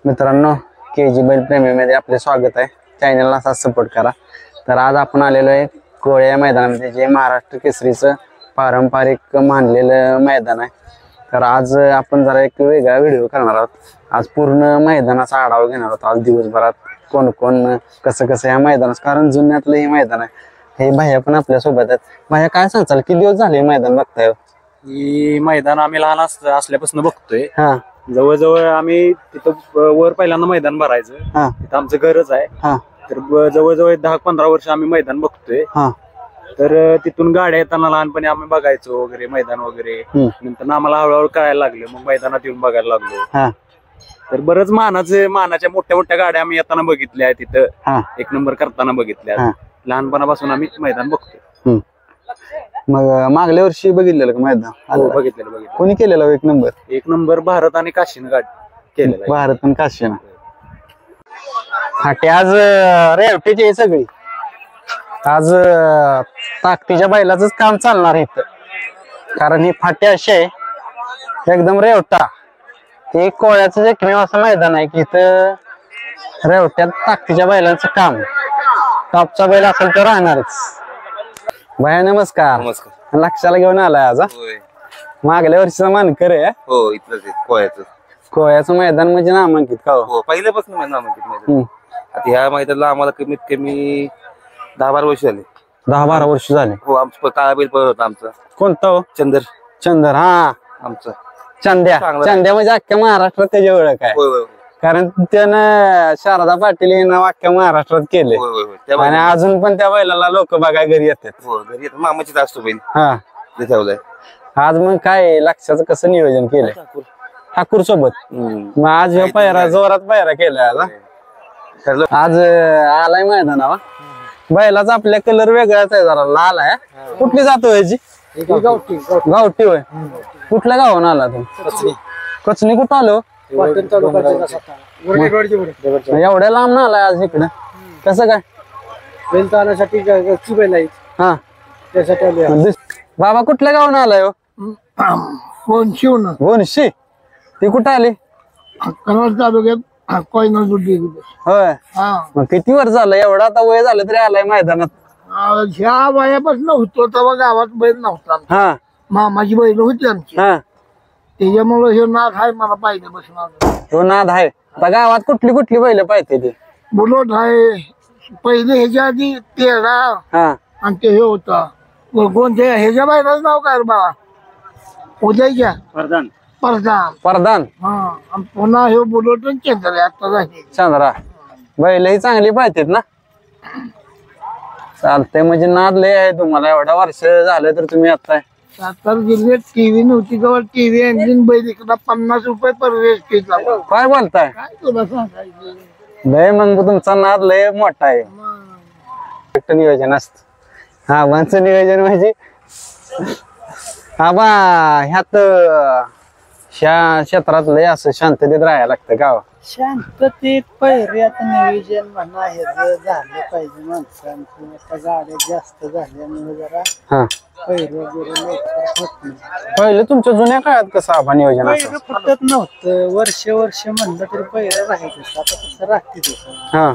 मित्रांनो, केजी बैल प्रेमीमध्ये आपले स्वागत आहे. चॅनलला असा सपोर्ट करा. तर आज आपण आलेलो आहे कोळ्या मैदानामध्ये, जे महाराष्ट्र केसरीचं पारंपरिक मानलेलं मैदान आहे. तर आज आपण जरा एक वेगळा व्हिडिओ करणार आहोत. आज पूर्ण मैदानाचा आढावा घेणार आहोत. आज दिवसभरात कोण कोण कसं कसं या मैदानात, कारण जुन्यातलं हे मैदान आहे. हे भैया पण आपल्या सोबत आहेत. भैया काय सांगचाल, किती दिवस झाले मैदान बघताय? ही मैदान आम्ही लहान असल्यापासून बघतोय. हा, जवळजवळ आम्ही तिथं वर पहिल्यांदा मैदान भरायचं. हा, तिथं आमचं घरच आहे. हा, तर जवळजवळ 10-15 वर्ष आम्ही मैदान बघतोय. हा. तर तिथून गाड्या येताना लहानपणी आम्ही बघायचो वगैरे मैदान वगैरे. नंतर आम्हाला हळूहळू कळायला लागलं, मग मैदानात येऊन बघायला लागलो. हा. तर बरंच मानाच्या मोठ्या मोठ्या गाड्या आम्ही येताना बघितल्या, तिथं हा. एक नंबर करताना बघितल्या. लहानपणापासून आम्ही मैदान बघतोय. मग मागल्या वर्षी बघितलेलं का मैदान? बघितलेलं. कोणी केलेलं एक नंबर? भारत आणि काशीनं गाडी केलेलं. भारत आणि काशीनं. फाटे आज रेवटीची आहे सगळी. आज ताकदीच्या बैलाच काम चालणार आहे इथं, कारण ही फाटे अशी आहे एकदम रेवटा. हे कोळ्याचं एकमेव असं मैदान आहे की इथं रेवट्यात ताकदीच्या बैलांचं काम. टॉपचा बैल असेल तर राहणारच. भैया नमस्कार. नमस्कार. लक्षाला घेऊन आलाय आज? मागल्या वर्षीचा मानकर आहे. हो, इथलंच आहे कोळ्याचं. कोळ्याचं मैदान म्हणजे नामांकित का? हो, पहिल्यापासून नामांकित मैदान. आता ह्या मैदानाला आम्हाला कमीत कमी 10-12 वर्ष झाले. 10-12 वर्ष झाले. हो, आमचा काळा बैल पळत होता आमचा. कोणता हो? चंदर. हा, आमचा चंद्या. चंद्या म्हणजे अख्ख्या महाराष्ट्रात त्याची ओळख आहे. होय होय कारण त्यानं शारदा पाटील हे नाव अख्ख्या महाराष्ट्रात केले. होय होय होय. आणि अजून पण त्या बैलाला लोक बघाय घरी येतात. हो, घरी येतात. मामाचीच असतो बैल. हा, ते ठेवलाय. आज मग काय लक्षाचं कसं नियोजन केलंय ठाकूर सोबत? मग आज ह्यो पायरा जोरात पायरा केलाय आज. आज आलाय मैदानावा. बैलाचा आपल्या कलर वेगळाच आहे, जरा लाल आहे. कुठली जातो ह्याची? गावठी होय. कुठल्या गावाहून आला तू? कचनी. कुठं आलो? एवढ्या लांब ना आलाय आज इकडं? कसं काय? बैल चालण्यासाठी बैल आहेत. हा, त्यासाठी बाबा कुठल्या गावाहून आलाय हो? गोनशी. ती कुठं आली? तालुक्यात कोयना जुडी. होय. मग किती वर्ष झालं? एवढा आता वय झालं तरी आलाय मैदानात? ह्या वयापासून होतो तेव्हा गावात बैल नव्हता. हा, मामाची बैल होती आमची. हा. त्याच्यामुळे हे नाद आहे मला पाहिजे बसून. तो नाद आहे. आता गावात कुठली कुठली बैल पाहिजे ते? बुलोट आहे. पहिले ह्याच्या आधी तेरा हा, आणि ते हे होता कोणत्या ह्याच्या बैलाच नाव काय रे बाबा? उदयच्या परदान. हा, आणि पुन्हा हे बुलोट चंद्र आता झाले. चंद्रा. बैल ही चांगली पाहिजेत ना? चालतंय. म्हणजे नाद लय आहे तुम्हाला. एवढा वर्ष झालं तर तुम्ही आता सातारा जिल्ह्यात टीव्ही नव्हती तेव्हा टीव्ही आणली बैल इकडं 50 रुपये प्रवेश केला. काय बोलताय? काय तुला सांगायचं? लय मग तुमचा नाद लय मोठा आहे. नियोजन असत. हा, वंच नियोजन म्हणजे आबा ह्यात ह्या क्षेत्रात लय असं शांततेत राहायला लागतं का? शांततेत पहिऱ्यात नियोजन म्हणा हे झालं पाहिजे. माणसांची आता गाड्या जास्त झाल्यामुळे जरा हा, पहिरं वगैरे लवकर होत नाही. पहिलं तुमच्या जुन्या काळात कसं आबा नियोजन असं? पहिरं फुटत नव्हतं. वर्ष म्हणलं तरी पहिरं राहायचं. आता कसं राहते तसं. हा,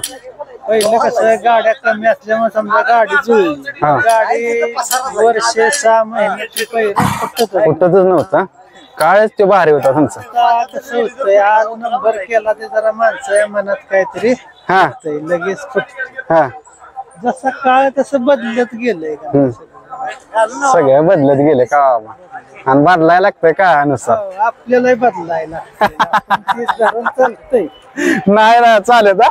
पहिलं कसं गाड्या कमी असल्यामुळे समजा गाडी जुळली. हा. गाडी वर्ष 6 महिन्याची पहिरं फुटत कुठतच नव्हता. काळच तो भारी होता तुमचा. कसं होतंय, आज नंबर केला ते जरा माणसं मनात काहीतरी हा, लगेच फुटत. हा. जसा काळ तसं बदलत गेलंय का? सगळं बदलत गेले का बाबा? आणि बदलायला लागतंय काळानुसार. आपल्याला बदलायला चालतंय. नाही ना चालत.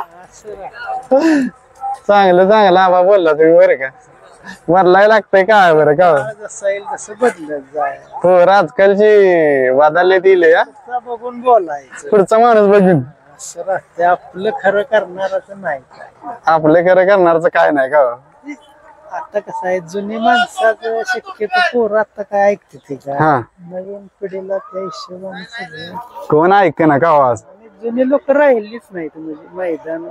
चांगलं आबा बोलला तुम्ही बरं का. बदलायला लागतंय का बरं का? जसं येईल तसं बदलत जाय. हो, आजकालची बदलले दिले. बघून बोलायचं. पुढचा माणूस बघून असं राहते. आपलं खरं करणारच नाही काय. आपलं खरं करणारच काय नाही का? आता कसं आहे, जुनी माणसाचं शक्यतो पोरं आता काय ऐकते ते का? हा, नवीन पिढीला त्या हिशोबाने सगळं. कोण ऐक ना का आवाज? आणि जुने लोक राहिलीच नाहीत. म्हणजे मैदान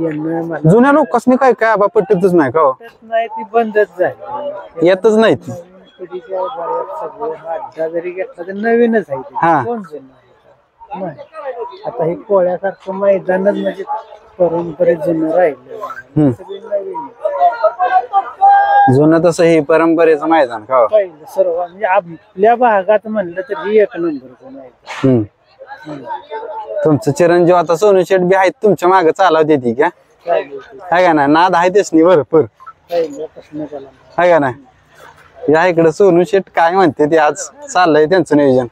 येणं मला जुन्या लोकांनी काय काय आबा पटतच नाही का? नाही, ती बंदच झाली. येतच नाही ती. पिढीच्या गळ्यात सगळं अड्डा जरी घेतला तर नवीनच आहे ते. हा. कोण जुनं आहे? नाही आता हे कोळ्यासारखं मैदानच म्हणजे परंपरेत जुनं राहिलं सगळी नवीन जुनं तसं हे परंपरेचं मैदान का हो? पहिलं सर्व म्हणजे आपल्या भागात म्हणलं तर ही एक नंबरचं मैदान. तुमचं चिरंजीव आता सोनू शेट बी आहेत तुमच्या मागे चालवते ती का आहे का ना नाद आहे तेच नाही भरपूर पहिल्यापासून त्याला आहे का नाही या इकडे सोनू शेट काय म्हणते ते आज चाललंय त्यांचं नियोजन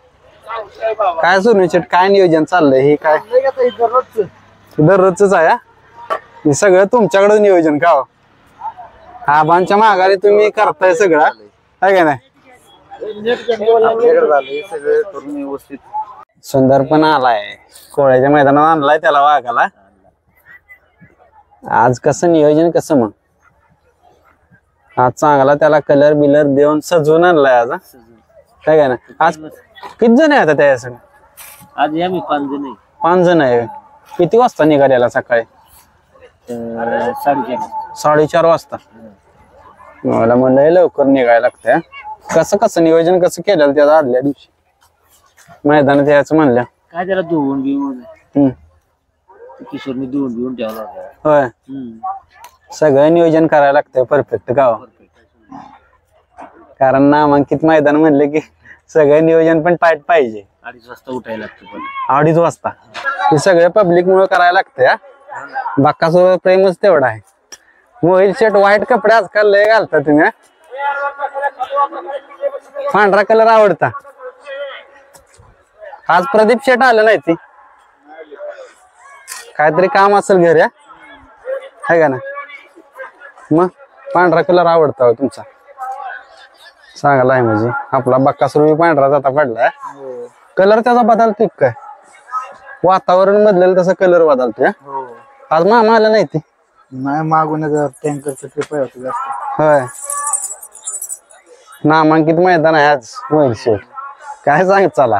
काय सोनू शेट काय नियोजन चाललंय हे काय दररोजच आहे हा? हे सगळं तुमच्याकडे नियोजन का हो? आबांच्या माघारी तुम्ही करताय सगळं आहे का नाही सगळं करून व्यवस्थित सुंदर पण आलाय कोळ्याच्या मैदानात आणलाय त्याला वाघाला आज कसं नियोजन कसं मग आज चांगला त्याला कलर बिलर देऊन सजवून आणलाय आज काय काय ना आज किती जण आहे आता त्या सगळं आज आम्ही 5 जण आहे 5 जण आहे किती वाजता निघालेला सकाळी 4:30 वाजता मला म्हणलं लवकर निघायला लागतंय कसं नियोजन कसं केलं त्याला आदल्या दिवशी मैदानात यायचं म्हणलं काय त्याला धुवून बिवून किशोरने धुवून बिवून ठेवला होय सगळं नियोजन करायला लागतंय परफेक्ट गाव कारण नामांकित मैदान म्हणले की सगळं नियोजन पण टाईट पाहिजे 2:30 वाजता उठायला लागतं 2:30 वाजता हे सगळं पब्लिक मुळे करायला लागतंय बाक्कासोबत प्रेमच तेवढा आहे मोहिल शेट व्हाईट कपडे आजकाल लय घालता तुम्ही पांढरा कलर आवडता आज प्रदीप शेट आलं नाही ती काहीतरी काम असेल घरी आहे का ना मग पांढरा कलर आवडता हो तुमचा चांगला आहे म्हणजे आपला बक्कासूर बी पांढरा जाता पडलाय कलर त्याचा बदलतोय काय वातावरण बदलेल तसा कलर बदलतोय आज मामा आला नाही ती नाही मागून टँकरचं ट्रिप होतं जास्त होय नामांकित मैदान आहे आज मोहिल शेट काय सांग चला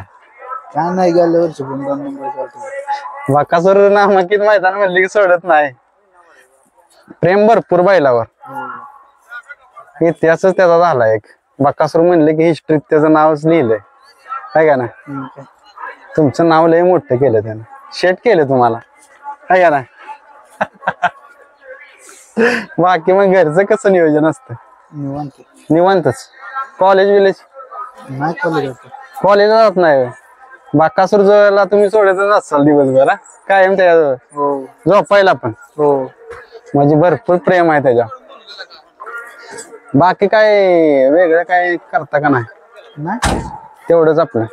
काय नाही गेल्या वर्षी पण 2 नंबर चालतो बक्कासूर नामांकित मैदान म्हणले की सोडत नाही प्रेम भरपूर बैलावर इतिहासच त्याचा झाला एक बक्कासूर म्हणले की हिस्ट्रीत त्याचं नावच लिहिलंय काय का ना तुमचं नाव लय मोठं केलं त्यानं शेट केलं तुम्हाला काय का ना बाकी मग घरचं कसं नियोजन असतं निवांतच कॉलेज विलेज नाही कॉलेज कॉलेजला जात नाही बक्कासूर जवळला तुम्ही सोडतच असाल दिवसभर कायम त्याच्याजवळ झोपायला पण म्हणजे भरपूर प्रेम आहे त्याच्या बाकी काय वेगळं काय करता का नाही तेवढंच आपलं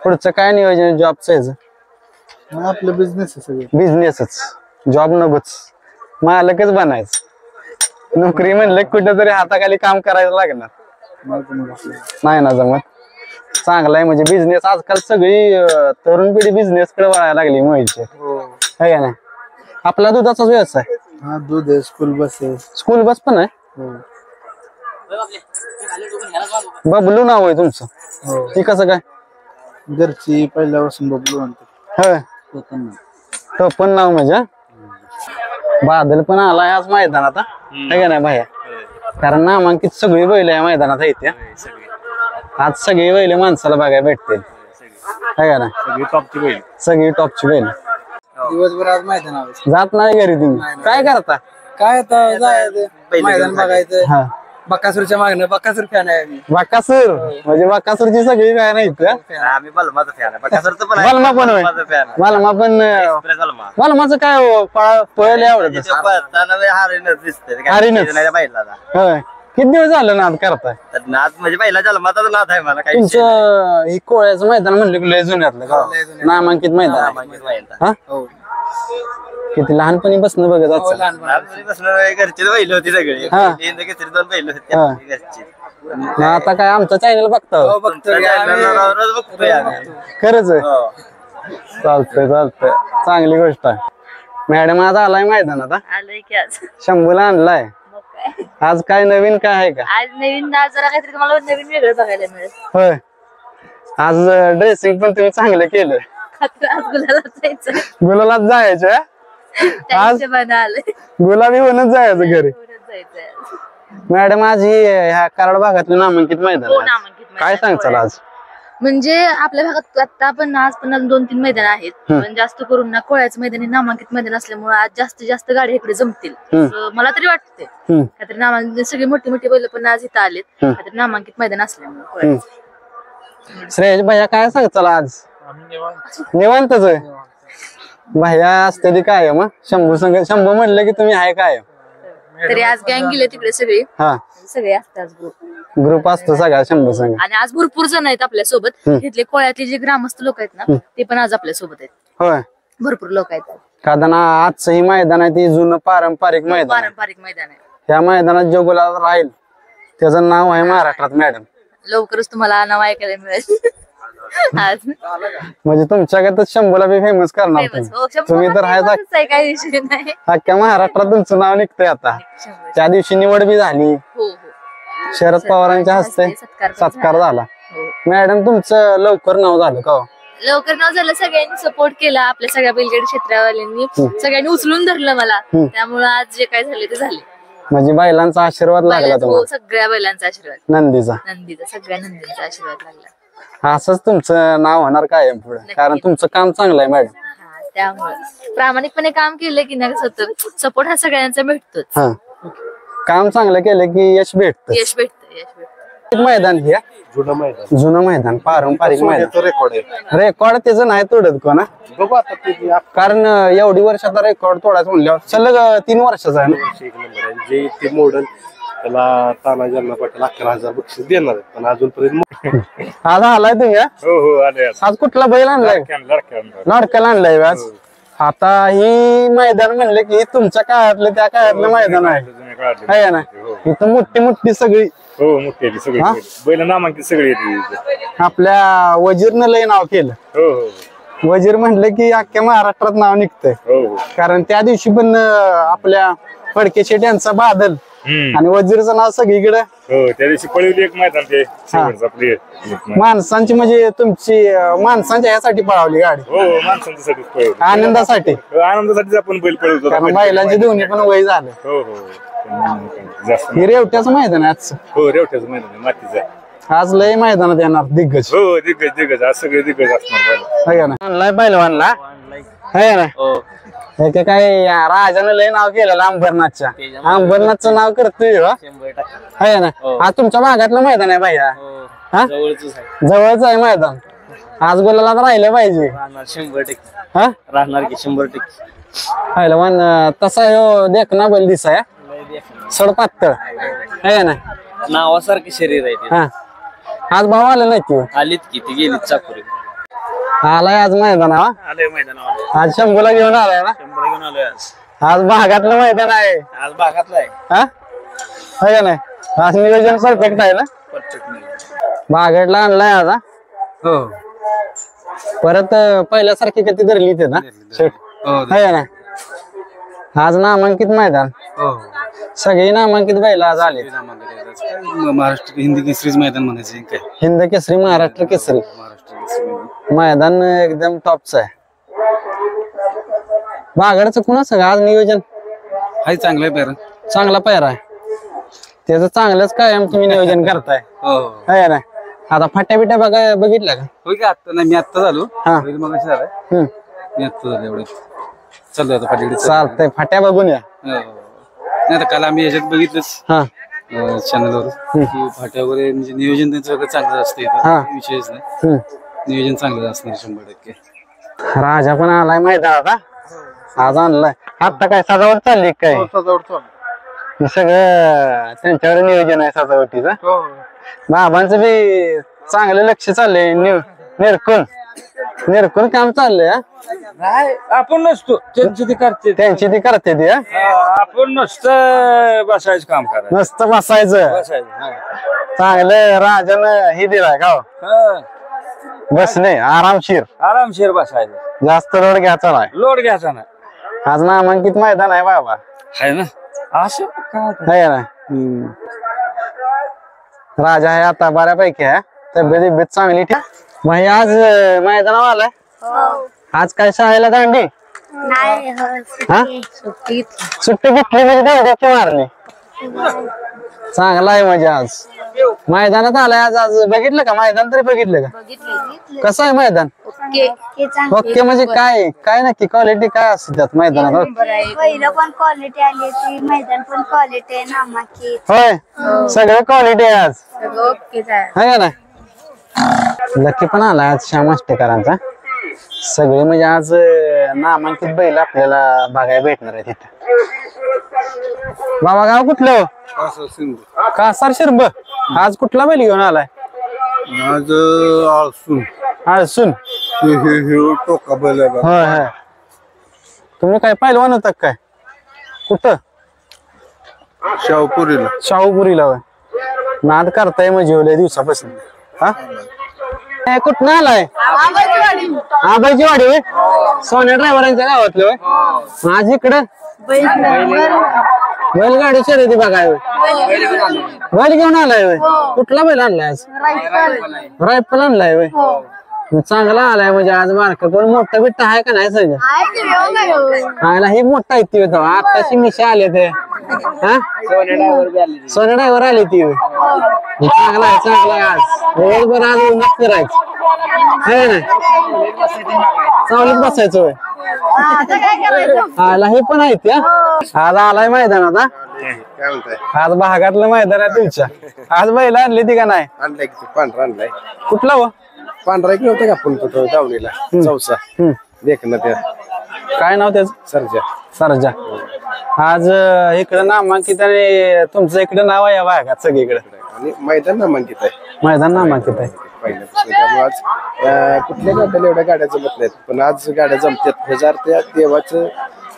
पुढचं काय नियोजन जॉबचं याचं आपलं बिझनेस आहे सगळं बिझनेसच जॉब नकोच मालकच बनायचं नोकरी म्हणलं कुठेतरी हाताखाली काम करायला लागणार नाही ना जमत चांगला आहे म्हणजे बिझनेस आजकाल सगळी तरुण पिढी बिझनेस कडे वळायला लागली महिची आहे का नाही आपला दुधाचाच व्यवसाय दूध आहे स्कूल बस आहे स्कूल बस पण आहे बबलू नाव आहे तुमचं ती कसं काय घरची पहिल्यापासून बबलू म्हणतो होय टोपण नाव म्हणजे बादल पण आलाय आज मैदानात आहे का नाही बाहेर कारण नामांकित सगळी बैल या मैदानात आहेत आज सगळी बैल माणसाला बघायला भेटतील आहे का ना सगळी टॉपची बैल दिवसभर आज मैदान जात नाही घरी तुम्ही काय करता काय आता जायचं मैदान बघायचं बक्कासूरच्या मागणं बक्कासूर फॅन आहे आम्ही बक्कासूर म्हणजे बक्कासूरची सगळी फॅन आहेत आम्ही बलमाचा फॅन आहे बकासूरचं पण बलमा पण होय बलमा पण बलमाचं काय हो पळले आवडत होय किती दिवस झालं नाद करताय नाद म्हणजे पहिला जन्माचा नाद आहे मला काही तुमचं ही कोळ्याचं मैदान म्हणलं की लय जुन्यातलं का नामांकित मैदान किती लहानपणी बसणं बघत असं घरचे बैल होती सगळे 2 बैल होते घरचे आता काय आमचं चॅनल बघता रोज बघतोय आम्ही. खरंच आहे चालतंय चांगली गोष्ट आहे मॅडम आज आलाय मैदानात आलोय की आज शंभूला आणलाय आज काय नवीन काय आहे का आज नवीन आज जरा काहीतरी तुम्हाला नवीन वेगळं बघायला मिळेल होय आज ड्रेसिंग पण तुम्ही चांगलं केलं आज गुलाला जायचं गुलालात जायचं आज आलंय गुलाबी होऊनच जायचं घरी जायचंय मॅडम आज ही ह्या कराड भागातलं नामांकित मैदान आहे. नामांकित काय सांगचाल आज म्हणजे आपल्या भागात आता पण आज पण 2-3 मैदान आहेत, पण जास्त करून ना कोळ्याचं मैदान हे नामांकित मैदान असल्यामुळे आज जास्तीत जास्त गाड्या इकडे जमतील असं मला तरी वाटते. काहीतरी नामांकित सगळी मोठी मोठी बैल पण आज इथं आलेत, काहीतरी नामांकित मैदान असल्यामुळे कोळ्याचं. श्रेयश भैया काय सांगताल आज? निवांतच आहे भैया असते ती काय मग शंभू म्हणलं की तुम्ही आहे काय? तरी आज गँग गेले तिकडे सगळे, हा सगळे असतात ग्रुप असतो सगळा शंभू संघ. आणि आज भरपूर जण आहेत आपल्या सोबत. तिथले कोळ्यातले जे ग्रामस्थ लोक आहेत ना ते पण आज आपल्या सोबत आहेत. होय भरपूर लोक आहेत. कारण आजचं ही मैदान आहे ती जुनं पारंपरिक मैदान आहे. पारंपरिक मैदान आहे. या मैदानात जो गुलाल राहील त्याचं नाव आहे महाराष्ट्रात मॅडम. लवकरच तुम्हाला नाव ऐकायला मिळेल. आज म्हणजे तुमच्याकडे शंभूला बी फेमस करणार तुम्ही तर आहे काही विषय नाही. अख्ख्या महाराष्ट्रात तुमचं नाव निघतंय आता. त्या दिवशी निवड बी झाली, हो हो शरद पवारांच्या हस्ते सत्कार झाला. मॅडम तुमचं लवकर नाव झालं का? लवकर नाव झालं. सगळ्यांनी सपोर्ट केला, आपल्या सगळ्या बैलगाडी क्षेत्रावाल्यांनी सगळ्यांनी उचलून धरलं मला, त्यामुळे आज जे काय झाले ते झाले. म्हणजे बैलांचा आशीर्वाद लागला तुम्हाला? सगळ्या बैलांचा आशीर्वाद, नंदीचा सगळ्या नंदीचा आशीर्वाद लागला. असंच तुमचं नाव होणार कायम पुढे, कारण तुमचं काम चांगलं आहे मॅडम. त्यामुळे प्रामाणिकपणे काम केलं की नाही सपोर्ट हा सगळ्यांचा भेटतोच. हा काम चांगलं केलं की यश भेटतं. यश भेटतं. मैदान हे जुनं मैदान पारंपरिक मैदान. रेकॉर्ड त्याचं नाही तोडत कोणा, कारण एवढी वर्षाचा रेकॉर्ड तोडायचं म्हणल्यावर सलग 3 वर्षाचा आहे ना. जे ते मॉडेल त्याला ताना ज्यांना पाटील 11,000 बक्षीस देणार आहे, पण अजूनपर्यंत आज आलाय तुम्ही? हो हो आले. आज कुठला बैल आणलाय? लाडक्याला आणलाय आज. आता ही मैदान म्हणले की तुमच्या काळातलं त्या काळातलं मैदान आहे ना. इथं मोठी मोठी सगळी हो मोठी सगळी बैल नामांकित सगळी आपल्या वजीरनं लय नाव केलं. हो हो वजीर म्हणलं की अख्ख्या महाराष्ट्रात नाव निघतंय. हो कारण त्या दिवशी पण आपल्या फडके शेट यांचा बादल आणि वजीरचं नाव सगळीकडे. हो त्या दिवशी पळवली एक मैदान ते आपली माणसांची म्हणजे तुमची माणसांच्या ह्यासाठी पळवली गाडी. हो माणसांसाठी पळवली, आनंदासाठी. आनंदासाठी आपण बैल पळवतो. कारण बैलांचे दोन्ही पण वय झालं. हो हो जास्त. हे रेवट्याचं मैदान आहे आजचं. हो रेवट्याचं मैदान मातीचं. आज लय मैदानात येणार दिग्गज. हो दिग्गज आज सगळे दिग्गज असणार. आहे ना आणलाय पहिलवानला आहे ना. हे काय राजानं लय नाव केलेलं अंबरनाथच्या. अंबरनाथचं नाव करतोय आहे ना. आज तुमच्या भागातलं मैदान आहे भैया? जवळच आहे मैदान. आज बोलायला राहिलं पाहिजे. 100% राहणार की 100%. पहिलवान तसा हो देखना बैल दिसाय सडपातळ आहे ना. नावासारखं शरीर आहे ते. हा आज भाऊ आले नाही की? आलीत की ती गेलीत चाकुरी. आलाय आज मैदानावा. आले मैदानावर आज शंभूला घेऊन आलाय ना. 100 घेऊन आलोय आज. आज भागातलं मैदान आहे. आज भागातला आहे. हा आहे ना. आज नियोजन परफेक्ट आहे ना. भागातला आणलाय आज. हो परत पहिल्यासारखी कधी धरली ते ना आहे ना. आज नामांकित मैदान. सगळी नामांकित बैल आज आले. महाराष्ट्र हिंदी केसरीच मैदान म्हणायचं काय. हिंद केसरी महाराष्ट्र केसरी मैदान एकदम टॉपच आहे. बागडचं कुणाचं आज नियोजन हाय चांगलं आहे. चांगला पैरा आहे त्याचं. चांगलंच कायम तुम्ही नियोजन करताय आहे ना. आता फाट्या बिट्या बघितल्या का? होय का आता नाही मी आत्ता झालो. हा मग झालाय मी आत्ता झालं एवढं चालू आता फाट्याकडे. चालतंय फाट्या बघून या. नाही तर काल आम्ही याच्यात बघितलंच हा चॅनलवर की फाट्या वगैरे म्हणजे नियोजन त्यांचं सगळं चांगलं असतं. विषयच नाही, नियोजन चांगलं असणार 100%. राजा पण आलाय मैदानात. आज आणलाय. आता काय सजावट चालली काय? हे सगळं त्यांच्यावर नियोजन आहे सजावटीचं. बाबांचं बी चांगलं लक्ष चाललंय. निरकून काम चाललंय. आपण नसतो त्यांची ती करते. त्यांची ती करते ती. आपण नुसतं बसायचं काम करायचं. नुसतं बसायचं. चांगलं राजानं हे दिलाय का? बसणे आरामशीर बसायचं. जास्त लोड घ्यायचा नाही. लोड घ्यायचा ना. आज नामांकित मैदान आहे बाबा. आहे ना असं आहे ना. राजा आहे आता बऱ्यापैकी आहे. तब्येत चांगली. ठीक भाई आज मैदानावर आलाय. आज काय शाळेला दांडी? सुट्टी घेतली म्हणजे दांडी मारली. चांगला आहे म्हणजे आज मैदानात आलाय आज बघितलं का मैदान तरी बघितलं का कसं आहे मैदान ओके म्हणजे काय काय नक्की क्वालिटी काय असते त्यात मैदानात पहिलं पण क्वालिटी आली ती मैदान पण क्वालिटी आहे नामांकित होय सगळं क्वालिटी आहे आज ओके आहे ना लकी पण आला आज श्याम आष्टेकरांचा सगळे म्हणजे आज नामांकित बैल आपल्याला बघायला भेटणार आहे तिथं बाबा गाव कुठलं कासार शिरब आज कुठला बैल घेऊन आलाय आज आळसून टोका बैल होय होय तुम्ही काय पहिलवान होता काय कुठं शाहपुरीला शाहूपुरीला होय नाद करताय म्हणजे लय दिवसापासून हा कुठं आलाय आबाईची वाडी होय सोन्या ड्रायव्हरांच्या गावातलं होय आज इकडं बैलगाडी शर्यती बघाय बैल घेऊन आलाय होय कुठला बैल आणलाय आज रायफल आणलाय होय चांगला आलाय म्हणजे आज बारक पण मोठं बिट्ट आहे का नाही सगळं आयला हे मोठा येते आताशी मिशा आले ते हा सोन्या ड्रायव्हर आली ती चांगला आहे चांगला आहे आज दिवसभर आज उन्हात फिरायचं है ना चावलीत बसायचं होय आला हे पण आहेत आज आलाय मैदानात आज भागातलं मैदान आहे तुमच्या आज बैल आणली ती का नाही आणलाय की पांढरा आणलाय कुठला व पांढरा एक नव्हता का आपण तो दावणीला चौसा देखणं त्या काय नाव त्याच सरजा सरजा आज इकडं नामांकित आणि तुमचं इकडं नाव आहे या भागात सगळीकडे आणि मैदान नामांकित आहे मैदान नामांकित आहे पहिल्यापासून त्यामुळे आज कुठल्या गाड्याला एवढ्या गाड्या जमत नाहीत पण आज गाड्या जमतात हजार त्या देवाचं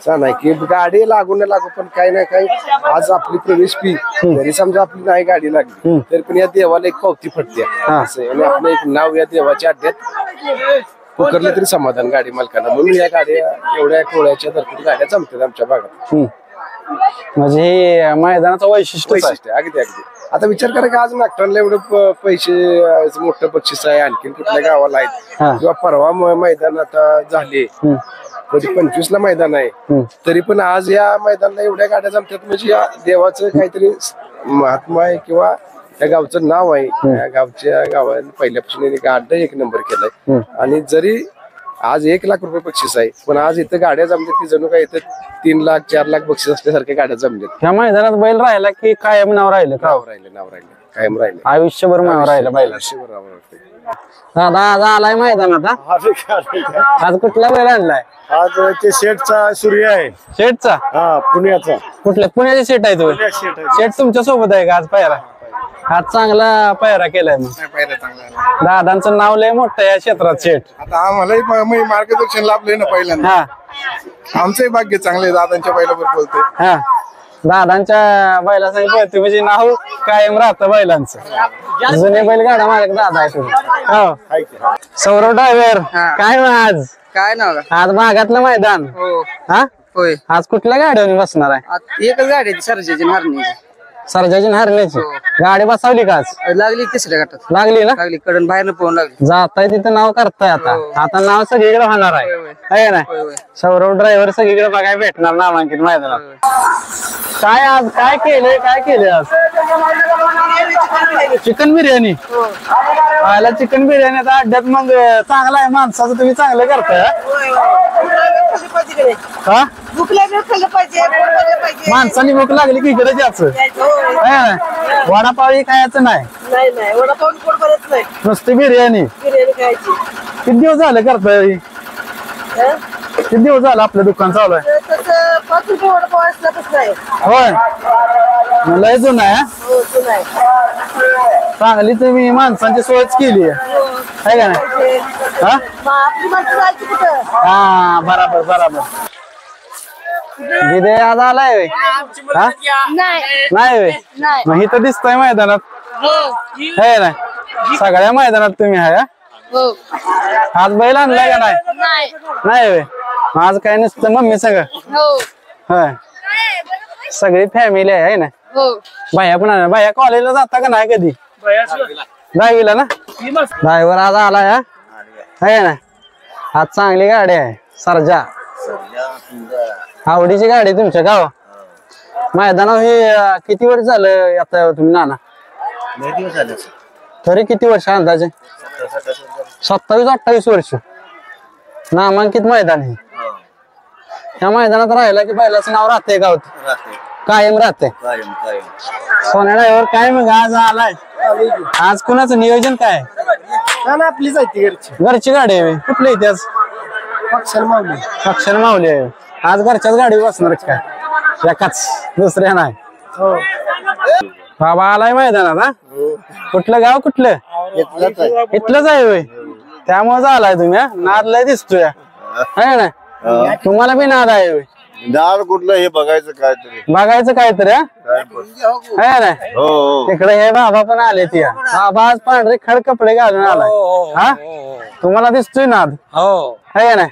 छान आहे की गाडी लागू न लागू पण काही ना काही आज आपली प्रवेश फी जरी समजा आपली नाही गाडी लागली तरी पण या देवाला एक पावती फटते असं आणि आपलं एक नाव या देवाच्या अड्ड्यात पुकारलं तरी समाधान गाडी मालकांना म्हणून या गाड्या एवढ्या टोळ्याच्या धरतीत गाड्या जमतात आमच्या भागात म्हणजे हे मैदानाचं वैशिष्ट्य अगदी अगदी आता विचार करा की आज नागठाणला एवढं पैसे मोठं बक्षीस आहे आणखीन कुठल्या गावाला आहेत किंवा परवा मैदान आता झाले कधी 25 ला मैदान आहे तरी पण आज या मैदानाला एवढ्या गाड्या जमतात म्हणजे या देवाचं काहीतरी महात्मा आहे किंवा त्या गावचं नाव आहे या गावच्या गावाने पहिल्यापासून अड्डा एक नंबर केलाय आणि जरी आज 1 लाख रुपये बक्षीस आहे पण आज इथं गाड्या जमतात की जणू काय इथं 3 लाख 4 लाख बक्षीस असल्यासारख्या गाड्या जमल्यात ह्या मैदानात बैल राहिला की कायम नाव राहिलं का नाव राहिलं कायम राहिलं आयुष्यभर नाव राहिलं बैला दादा आज आलाय मैदानात आज कुठला बैल आणलाय आज ते शेठचा सूर्य आहे शेठचा हा पुण्याचा कुठल्या पुण्याचे शेठ आहे तो शेठ तुमच्या सोबत आहे का आज पायरा आज चांगला पायरा केलाय मग दादांचं नाव लय मोठं या क्षेत्रात शेठ आता आम्हालाही मार्गदर्शन लाभलंय ना पहिल्यांदा हा आमचंही भाग्य चांगले दादांच्या बैलावर बोलतोय हा दादांच्या बैला सांग पळते म्हणजे नाव कायम राहतं बैलांचं जुने बैलगाडा मालक दादा आहे तुम्ही हो सौरव ड्रायव्हर काय मग आज काय नाव आज भागातलं मैदान हा होय आज कुठल्या गाडीवर बसणार आहे एकच गाडी आहे सरजाची मारण्याची सरजाची हरण्याची गाडी बसवली का आज लागली तिसऱ्या गटात लागली ना लागली कडून बाहेर पोहून लागली जाताय तिथं नाव करताय आता नाव सगळीकडे होणार आहे ना सौरव ड्रायव्हर सगळीकडे बघायला भेटणार नामांकित मैदानात काय आज काय केलंय आज चिकन बिर्याणी खायला चिकन बिर्याणी आता अड्ड्यात मग चांगला आहे माणसाचं तुम्ही चांगलं करताय हा माणसाने भूक लागली की इकडे जायचं वडापाव खायचं नाही नुसती बिर्याणी किती दिवस झाले करताय किती दिवस झालं आपलं दुकान चालू आहे होय लय जुनं आहे चांगली तुम्ही माणसांची सोयच केली आहे का नाही हा बराबर दिदे आज आलाय हा नाही मग इथं दिसतंय मैदानात है ना सगळ्या मैदानात तुम्ही आहे आज बैल आणलाय का नाही आज काय नसतं मम्मी सगळं होय सगळी फॅमिली आहे ना भाया पण आहे भाया कॉलेजला जाता का नाही कधी 10वीला ना ड्रायव्हर आज आलाय आहे ना आज चांगली गाडी आहे सरजा आवडीची गाडी तुमच्या गाव मैदानावर हे किती वर्ष झालं आता तुम्ही नाना तरी किती वर्ष अंदाजे? 27-28 वर्ष. नामांकित मैदान आहे. त्या मैदानात राहिला की बैलाचं नाव राहते गावात कायम राहते. सोन्या ड्रायव्हर काय मग आज आलाय? आज कुणाचं नियोजन काय? आपलीच आहे घरची घरची गाडी आहे. कुठली इथे आज? अक्षर माऊली आहे. आज घरच्याच गाडी बसणार काय? एकाच दुसऱ्या नाही. बाबा आलाय मैदानात. हा कुठलं गाव कुठलं? इथलंच आहे होय. त्यामुळे आलाय तुम्ही. नाद लय दिसतोय आहे ना? तुम्हाला बी नाद आहे होय. दार कुठलं हे बघायचं काहीतरी आहे ना? तिकडे हे बाबा पण आले ती. बाबा आज पांढरे खड कपडे घालून आलाय. हा तुम्हाला दिसतोय नाद आहे ना?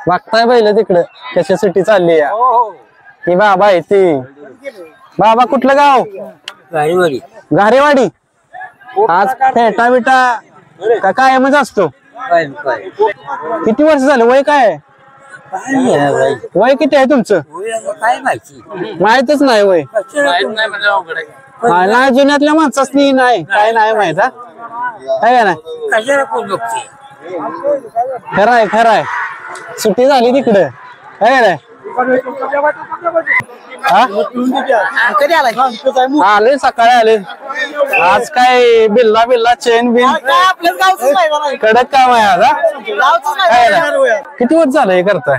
बघताय बैल तिकडे कशासाठी चालली ही बाबा आहे ती. बाबा कुठलं गाव? घारेवाडी. आज फेटा बिटा का कायमच असतो? किती वर्ष झालं? वय काय? वय किती आहे तुमचं? माहितच नाही वय. नाही जुन्यातल्या माणसाच नाही काय नाही माहित. आहे ना? खरंय सुट्टी झाली तिकडे आहे ना? आले सकाळी आले. आज काय बिल्ला चेन बिन कडक काम आहे आज. किती वर्ष झालं हे करताय?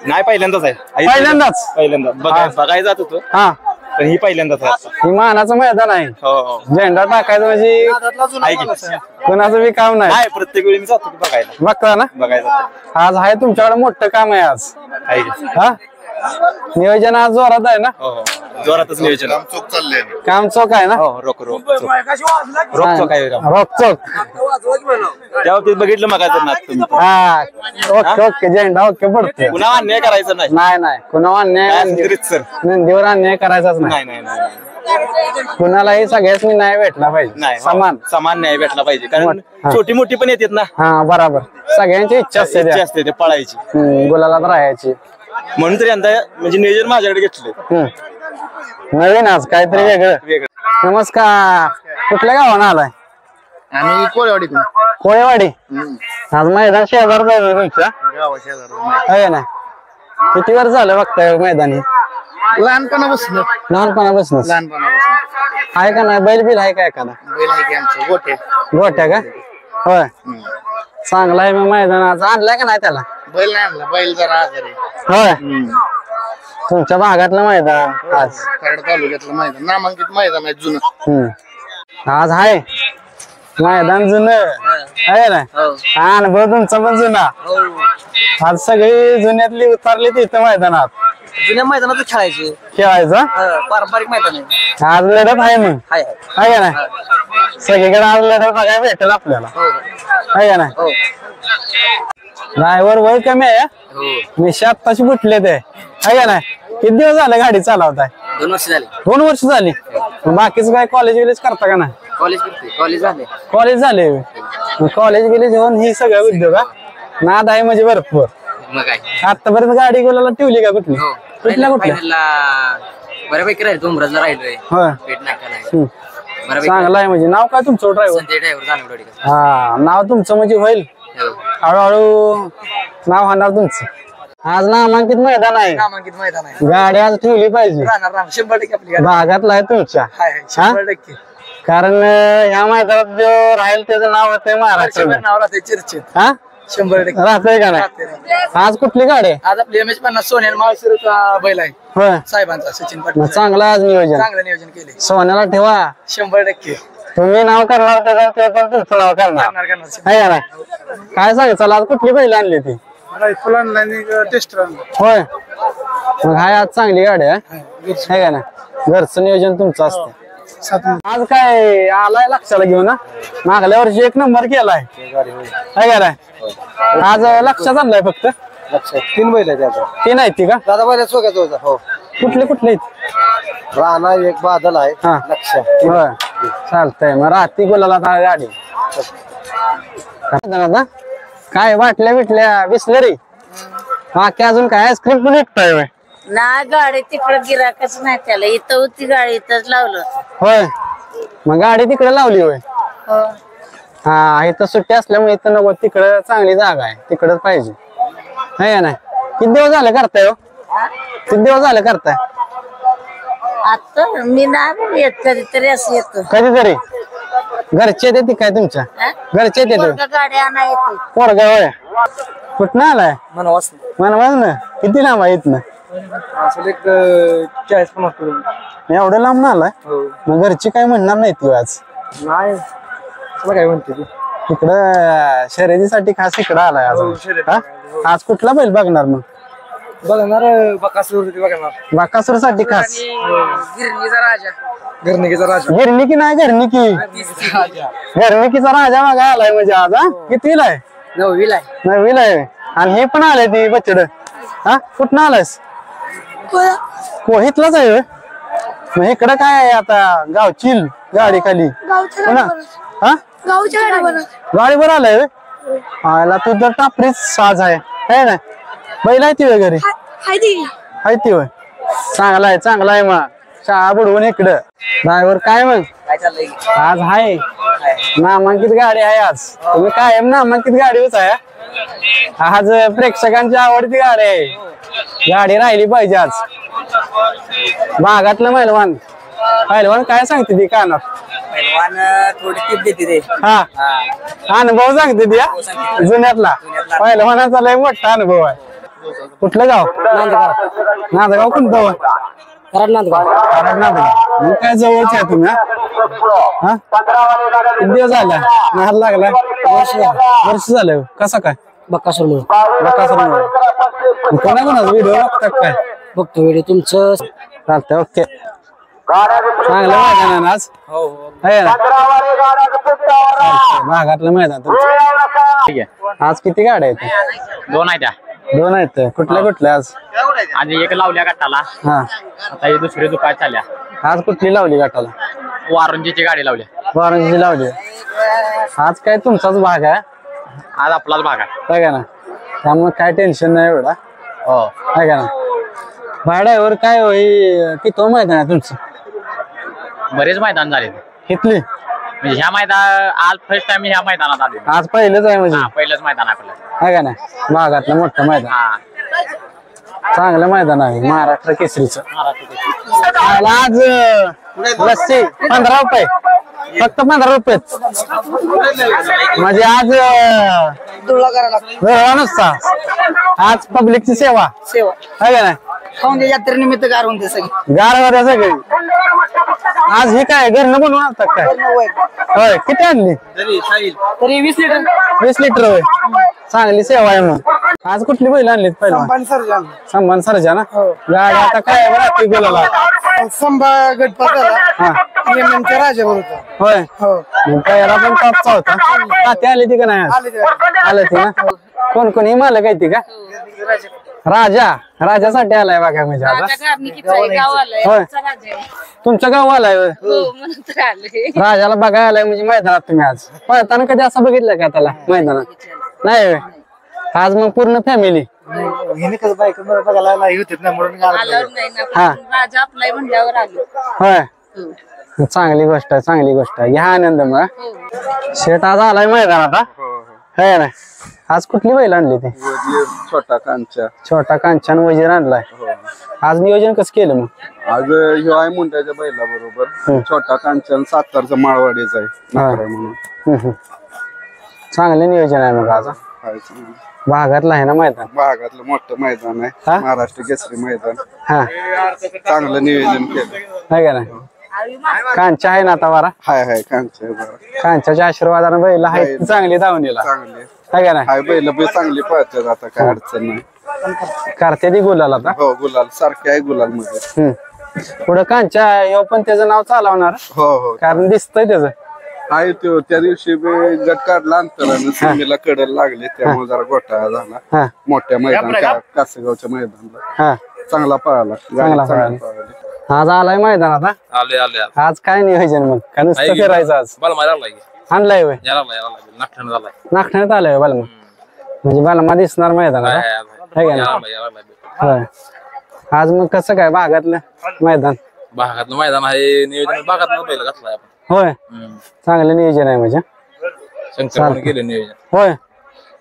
नाही पहिल्यांदाच आहे. पहिल्यांदाच बघायला जात होतो. हा पण ही पहिल्यांदाच आहे. ही मानाचं मैदान आहे. झेंडा टाकायचं म्हणजे कोणाचं बी काम नाही. प्रत्येक वेळी मी जातो बघायला. बघता ना? बघायला आज आहे तुमच्याकडे मोठं काम आहे आज. हा नियोजन आज जोरात आहे ना? जोरातच नियोजन. काम चौक आहे ना? रोक चौक आहे. रोक चौक त्या बाबतीत बघितलं मग हा. ओके झेंडा ओके पडतो. पुन्हा अन्याय करायचं नाही. नाही कुणा अन्याय नंदीवर अन्याय करायचाच नाही. कुणालाही सगळ्याच न्याय भेटला पाहिजे. समान न्याय भेटला पाहिजे. कारण छोटी मोठी पण येतात ना. हा बरोबर. सगळ्यांची इच्छा असते ते पळायची गुलालात राहायची. म्हणून तर यंदा म्हणजे नियोजन माझ्याकडे घेतलंय. नवीन आज काहीतरी वेगळं. नमस्कार. कुठल्या गावानं आलाय? आम्ही कोळेवाडी. आज मैदान शेजार तुमच्या आहे ना? किती वर्ष झालं बघताय मैदानी? लहानपणापासून आहे का नाही? बैल बिल आहे का एखादा? गोट्या का? होय चांगला आहे. मग मैदानाचा आणलाय का नाही त्याला? बैल नाही आणला. बैल जरा आजारी. होय तुमच्या भागातलं मैदान आज कराड तालुक्यातलं मैदान नामांकित मैदान आहे जुनं. आज आहे मैदान जुनं आहे ना? अनुभव तुमचा पण जुना. आज सगळी जुन्यातली उतरली तिथं मैदानात. जुन्या मैदानात खेळायचं पारंपरिक मैदान आहे. आज लढत आहे मग आहे ना? सगळीकडे आज लढत बघायला भेटेल आपल्याला आहे ना? ड्रायव्हर वय कमी आहे. मी आत्ताशी बुटले ते आहे ना? किती दिवस झाले गाडी चालवताय? 2 वर्ष झाले. 2 वर्ष झाली. बाकीच काय कॉलेज विलेज करता का नाही? कॉलेज झाले. कॉलेज विलेज होऊन ही सगळं उद्योग नाद आहे म्हणजे भरपूर. आतापर्यंत गाडी गोलाला ठेवली का? कुठली कुठल्या बऱ्यापैकी राहील. डोंबराजला राहिलोय. चांगला आहे. म्हणजे नाव काय तुमचं? ड्रायव्हर. हा नाव तुमचं म्हणजे होईल हळूहळू नाव होणार तुमचं. आज नामांकित मैदान आहे. गाडी आज ठेवली पाहिजे. 100% आपली भागातला आहे तुमच्या. कारण ह्या मैदानात जो राहील त्याचं नाव होतंय महाराष्ट्र. नाव राहते चर्चेत. हा 100% राहतंय का नाही? आज कुठली गाडी आहे? आज आपली MS50 सोन्यान माळशिरसचा बैल आहे होय साहेबांचा. सचिन पाटील. चांगलं आज नियोजन. चांगलं नियोजन केले. सोन्याला ठेवा. 100% तुम्ही नाव करणार त्याचं ते पण तुमचं नाव करणार आहे का नाही? काय सांग चला आज कुठली बैल आणली ती? होय मग हाय आज चांगली गाडी आहे का ना? घरचं नियोजन तुमचं असतं. आज काय आलाय लक्षाला घेऊन ना? मागल्या वर्षी 1 नंबर केलाय आहे का नाही? आज लक्षात आणलाय फक्त 3 बैल आहेत. 3 आहेत ती का? दादा बैल सोक्याचा होता. हो कुठले आहेत? राणा एक बादल आहे. हा लक्ष होय चालतंय. मग रात्री बोलायला गाडी काय वाटल्या बिटल्या बिसलरी बाकी अजून काय? आईस्क्रीम पण विकताय? ना गाडी तिकडे गिराकच नाही त्याला. इथं होती गाडी इथंच लावलं. होय मग गाडी तिकडे लावली होय? हा, इथं सुट्टी असल्यामुळे इथं नको, तिकडं चांगली जागा आहे, तिकडच पाहिजे है ना? किती दिवस झाले करताय हो? किती दिवस झाले करताय? आता मी नाही येत कधीतरी असं येतो. कधीतरी घरचे देते काय तुमच्या? घरचे देते गाडी आणा येते. पोरगा होय? कुठं आलाय? मनवास मनवास ना? किती लांब आहे इथनं? असं एक 40-50 किलोमीटर. एवढं लांब ना आलाय? मग घरची काय म्हणणार नाही ती आज? नाही तुला काय म्हणते ती? इकडं शर्यतीसाठी खास इकडं आलाय आज. हा? आज कुठला बैल बघणार मग? बघणार बकासूर बघणार. बाकासूर साठी खास? गिरणीचा राजा. गिरणीचा राजा. गिरणिकी नाही घरणिकी. घरणिकीचा राजा बघा आलाय म्हणजे आज. हा? कितीला आहे? 9वीला. 9वीला आहे. आणि हे पण आलंय ती बच्चड. हा, कुठं आलायस? कोहितलाच आहे. मग इकडं काय आहे आता? गावचील गाडी खाली हा, गाडीवर आलाय. आला तू तर टापरीच साज आहे ना? बैल आहे ती वगैरे आहे ती होय? चांगला आहे, चांगला आहे. मग शाळा बुडवून इकडं ड्रायव्हर काय मग आज आहे? नामांकित गाडी आहे आज. तुम्ही कायम नामांकित गाडीच आहे. आज प्रेक्षकांची आवडती गाडी आहे. गाडी राहिली पाहिजे आज. भागातलं पहिलवान पहिलवान काय सांगते ती कानात? पहिलवान थोडी टिप देते रे. हा, अनुभव सांगते ती जुन्यातला. पहिलवानाचा लय मोठा अनुभव आहे. कुठलं गाव? नांदगाव. कोणतं? नांदगाव. मग काय जवळच आहे तुम्ही? हा, किती दिवस झाला नाद लागला? वर्ष झालं. कसा काय? बक्कासूर म्हणून. बकासूर कोणाकोणाच व्हिडिओ बघतात काय? बघतो व्हिडिओ तुमचं. चालतंय, ओके. चांगलं मैदान आहे ना आज? आहे ना? चालतंय, भागातलं मैदान तुमचं. ठीक आहे. आज किती गाड्या आहेत? 2 आहेत त्या. 2 आहेत. कुठल्या कुठल्या आज? आणि एक लावल्या गटाला. हा, आता ही दुसरी दुकान चालल्या. आज कुठली लावली गटाला? वारुंजीची गाडी लावली. वाराणसी लावली. आज काय तुमचाच भाग आहे? आज आपलाच भाग आहे. काय ना, त्यामुळे काय टेन्शन नाही एवढा. हो. काय ना, भाड्यावर काय होई? किती मैदान आहे तुमचं? बरेच मैदान झाले कितली? म्हणजे ह्या मैदान आज फर्स्ट टाइम ह्या मैदानात आले. आज पहिलंच आहे म्हणजे? पहिलंच मैदान आहे आपलं. काय ना, भागातलं मोठं मैदान. चांगलं मैदान आहे महाराष्ट्र केसरीचं. आज लस्सी 15 रुपये, फक्त 15 रुपये. म्हणजे आज नसता. आज पब्लिकची सेवा आहे का नाही? यात्रेनिमित्त गार होते सगळे. गार होत्या सगळी. आज हे काय घरनं बनवून आणतात काय? होय. किती आणली? तरी 20 लिटर. 20 लिटर होय. चांगली सेवा आहे. मग आज कुठली बैल आणलीत? पहिला संभान सरजा ना. गाडी आता काय राहते बोलायला? राजा होता. होय. पहिला पण टॉपचा होता. तात्या आली ती का नाही? आलं ती ना. कोण कोण ही मालक आहे ती का? राजा. राजासाठी आलाय बघा म्हणजे आता. होय, तुमच्या गाव आलाय? राजाला बघायला आलाय म्हणजे मैदानात तुम्ही आज? पळताना कधी असं बघितलं का त्याला मैदानात? नाही. आज मग पूर्ण फॅमिली? होय, चांगली गोष्ट आहे, चांगली गोष्ट आहे. घ्या आनंद. मग शेट आज आलाय मैदानात. है ना? आज कुठली बैल आणली ती? छोटा कांचा. छोटा कांचन वजीर आणलाय. आज नियोजन कसं केलं मग? आज ह्यो आहे मुंड्याच्या बैला बरोबर. छोटा कांचन सातारचा माळवाडीचा आहे म्हणून. चांगलं नियोजन आहे मग आज. भागातलं आहे ना मैदान? भागातलं मोठं मैदान आहे, महाराष्ट्र केसरी मैदान. हा, चांगलं नियोजन केलं आहे का नाही? कांचा आहे ना आता वारा? हाय कांचा. कांच्याच्या आशीर्वादाने बैल आहे चांगली धावणीला. चांगले आहे का नाही? हाय बैल बी चांगली पळतात आता, काय अडचण नाही. करते ती गुलाल आता? हो, गुलाल सारखे आहे गुलाल मध्ये. पुढे कांचा ह्यो पण त्याचं नाव चालवणार. हो, कारण दिसतंय त्याचं. आहे तो. त्या दिवशी गट काढला अंतरानं, सीमेला कडल लागले त्यामुळे जरा घोटाळा झाला. मोठ्या मैदान कासेगावच्या मैदानाला चांगला पळाला. आज आलाय मैदानात? आले. आज काय नियोजन मग? का नुसतं फिरायचं आज? आणलाय होय? नागठाण्यात आलाय बालमा. म्हणजे बालमा दिसणार मैदानात आहे का नाही? आज मग कसं काय भागातलं मैदान? भागातलं मैदान आहे. नियोजन भागातलं बैल घातलाय आपण. होय चांगलं नियोजन आहे म्हणजे केलं नियोजन. होय